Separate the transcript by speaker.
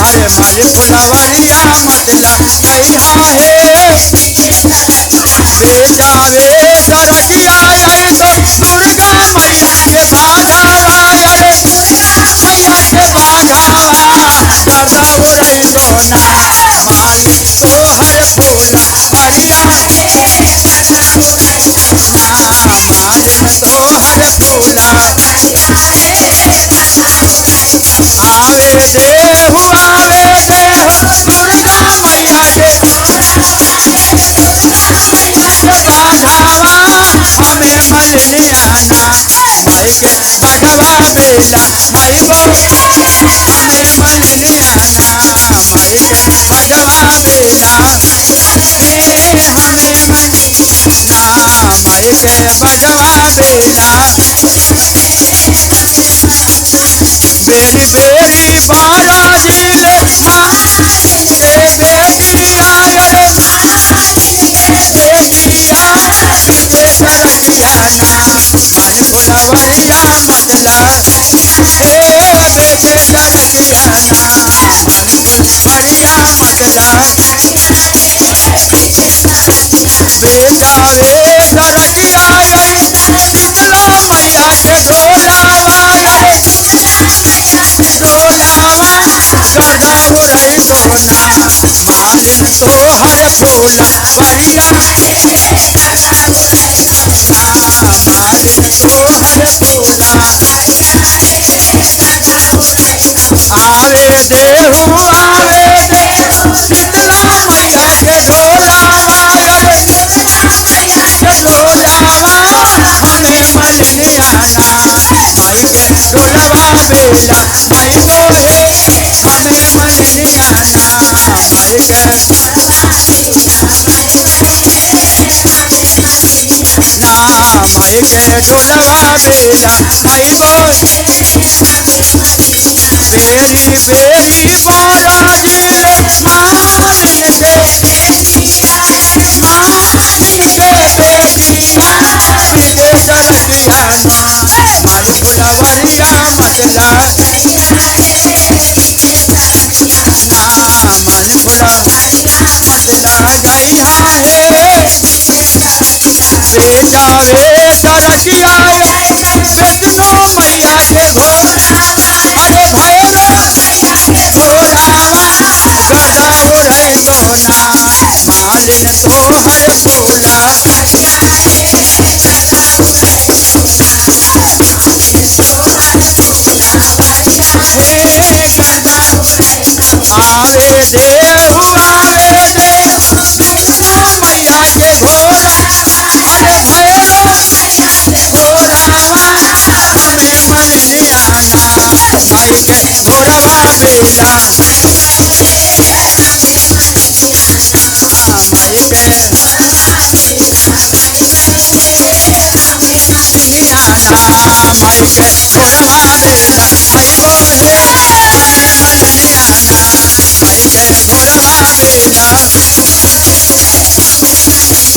Speaker 1: अरे मारी फुलवरिया मदला गई है बेचावे सरकिया आई तो दुर्गा मैया के बाघावा अरे मैया के बाघावा दादा वो रही सोना मालिन तो हर फूला बढ़िया मालिन तो हर फूला आवे देहु दुर्गा मैया के बाघावा हमें मलिनियाना माई के बाघावा बेला माई गो हमें मलिनियाना माई के बाघावा बेला हमें मलिनियाना माई के बाघावा बेला बेरी बेरी बारा जिले के बेटिया रे बेटिया पीछे सरकियाना मारी फुलवरिया मदला हे बेटे सरकियाना मारी फुलवरिया मदला बेचावे सरकिया आई शीतला मैया के ढोलावा रे ढोलावा दादा वो रही सोना मालिन तो हर फूला बढ़िया मालिन तो हर फूला आवे दे शीतला मैया के ढोलावा रे ढोलावा हमें मलिनियाना माई के ढोलवा बेला माई गोहे हमें मलिनियाना माई के ना माई के ढोलवा बेला माई गोहे बेरी बेरी बारा जिले मालिन के बेटिया पीछे सरकियाना मारी फुलवरिया मदला ना मारी फुलवरिया मदला गई है बेचावे सरकिया विष्णु मैया के अरे भैरव भोलावा गदा उड़ै सोना मालिन तो हर फूला हे गदा आवे देहु विष्णु मैया के भोला अरे भैरव भोलावा हमें मलिनियाना माई के भोलवा बेला माई के मलिनियाना माई के भोलवा